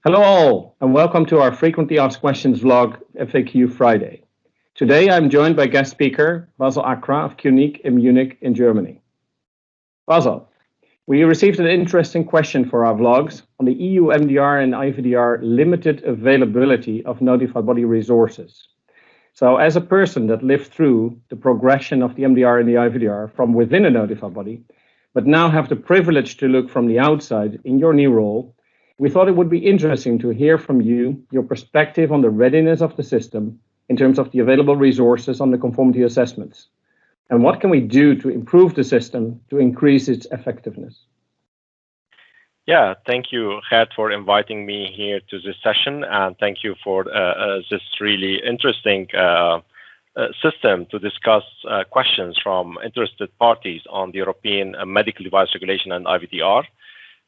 Hello all, and welcome to our Frequently Asked Questions vlog, FAQ Friday. Today I'm joined by guest speaker Bassil Akra of QUNIQUE in Munich in Germany. Bassil, we received an interesting question for our vlogs on the EU MDR and IVDR limited availability of notified body resources. So as a person that lived through the progression of the MDR and the IVDR from within a notified body, but now have the privilege to look from the outside in your new role, we thought it would be interesting to hear from you your perspective on the readiness of the system in terms of the available resources on the conformity assessments. And what can we do to improve the system to increase its effectiveness? Yeah, thank you, Gert, for inviting me here to this session, and thank you for this really interesting system to discuss questions from interested parties on the European medical device regulation and IVDR.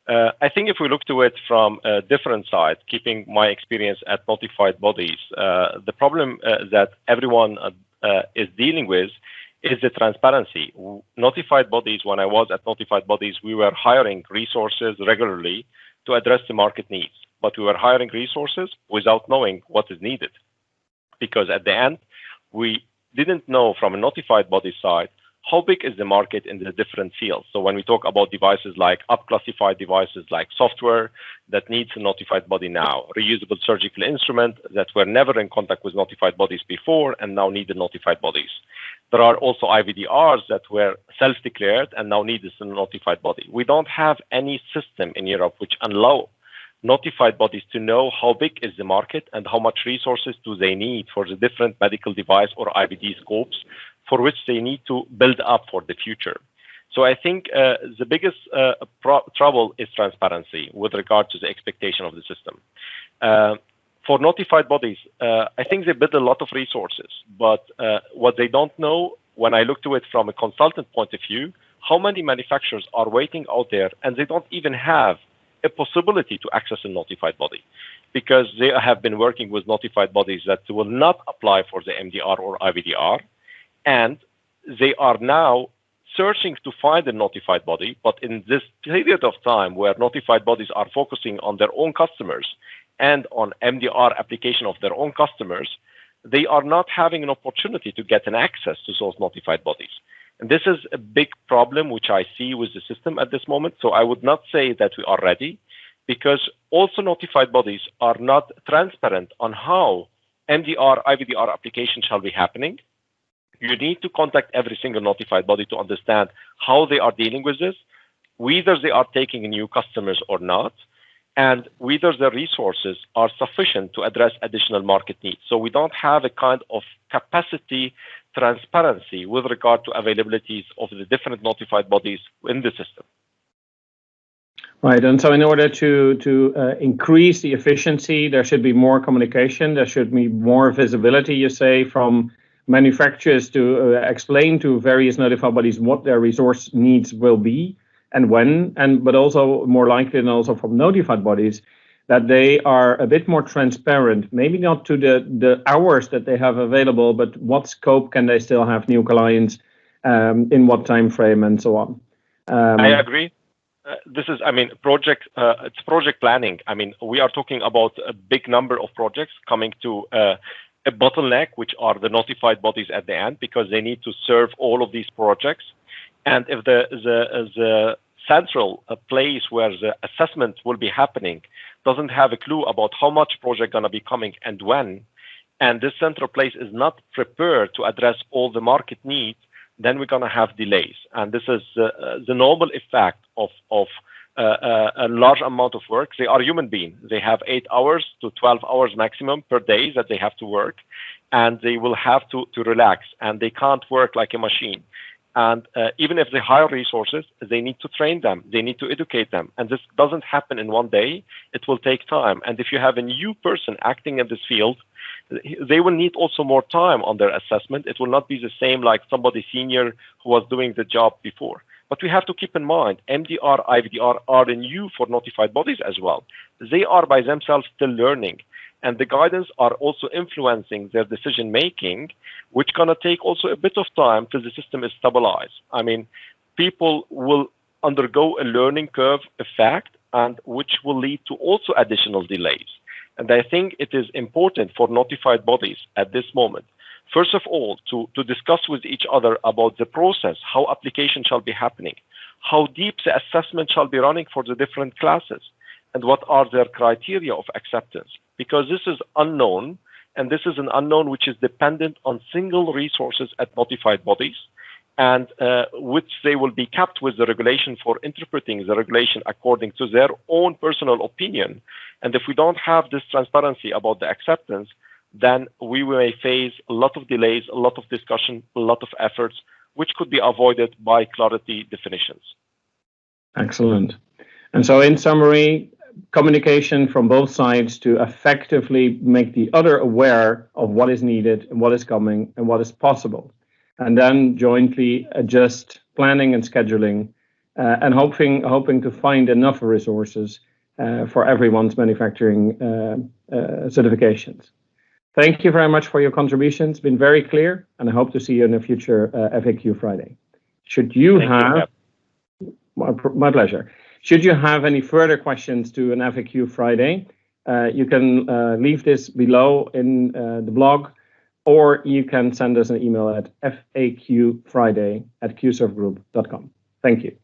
I think if we look to it from a different side, keeping my experience at notified bodies, the problem that everyone is dealing with is the transparency. Notified bodies, when I was at notified bodies, we were hiring resources regularly to address the market needs, but we were hiring resources without knowing what is needed. Because at the end, we didn't know from a notified body side how big is the market in the different fields. So when we talk about devices like up-classified devices like software that needs a notified body now, reusable surgical instrument that were never in contact with notified bodies before and now need the notified bodies. There are also IVDRs that were self-declared and now need a notified body. We don't have any system in Europe which allow notified bodies to know how big is the market and how much resources do they need for the different medical device or IVD scopes for which they need to build up for the future. So I think the biggest trouble is transparency with regard to the expectation of the system. For notified bodies, I think they build a lot of resources, but what they don't know, when I look to it from a consultant point of view, how many manufacturers are waiting out there and they don't even have a possibility to access a notified body because they have been working with notified bodies that will not apply for the MDR or IVDR. And they are now searching to find a notified body, but in this period of time where notified bodies are focusing on their own customers and on MDR application of their own customers, they are not having an opportunity to get an access to those notified bodies. And this is a big problem which I see with the system at this moment. So I would not say that we are ready because also notified bodies are not transparent on how MDR, IVDR application shall be happening. You need to contact every single notified body to understand how they are dealing with this, whether they are taking new customers or not, and whether the resources are sufficient to address additional market needs. So we don't have a kind of capacity transparency with regard to availabilities of the different notified bodies in the system. Right, and so in order to increase the efficiency, there should be more communication, there should be more visibility, you say, from manufacturers to explain to various notified bodies what their resource needs will be and when, but also more likely and also from notified bodies that they are a bit more transparent, maybe not to the hours that they have available, but what scope can they still have new clients, in what time frame and so on. I agree. This is, it's project planning. We are talking about a big number of projects coming to a bottleneck, which are the notified bodies at the end, because they need to serve all of these projects. And if the central place where the assessment will be happening doesn't have a clue about how much project going to be coming and when, and this central place is not prepared to address all the market needs, then we're going to have delays. And this is the normal effect of a large amount of work. They are human beings. They have 8 hours to 12 hours maximum per day that they have to work, and they will have to relax, and they can't work like a machine. And even if they hire resources, they need to train them. They need to educate them. And this doesn't happen in one day. It will take time. And if you have a new person acting in this field, they will need also more time on their assessment. It will not be the same like somebody senior who was doing the job before. But we have to keep in mind, MDR, IVDR are new for notified bodies as well. They are by themselves still learning. And the guidance are also influencing their decision making, which gonna take also a bit of time till the system is stabilized. People will undergo a learning curve effect and which will lead to also additional delays. And I think it is important for notified bodies at this moment, first of all, to discuss with each other about the process, how application shall be happening, how deep the assessment shall be running for the different classes, and what are their criteria of acceptance. Because this is unknown, and this is an unknown which is dependent on single resources at notified bodies, and which they will be kept with the regulation for interpreting the regulation according to their own personal opinion. And if we don't have this transparency about the acceptance, then we may face a lot of delays, a lot of discussion, a lot of efforts, which could be avoided by clarity definitions. Excellent. And so in summary, communication from both sides to effectively make the other aware of what is needed and what is coming and what is possible. And then jointly adjust planning and scheduling and hoping to find enough resources for everyone's manufacturing certifications. Thank you very much for your contributions. It's been very clear, and I hope to see you in a future FAQ Friday. Should you have, my pleasure. Should you have any further questions to an FAQ Friday, you can leave this below in the blog, or you can send us an email at faqfriday@qservgroup.com. Thank you.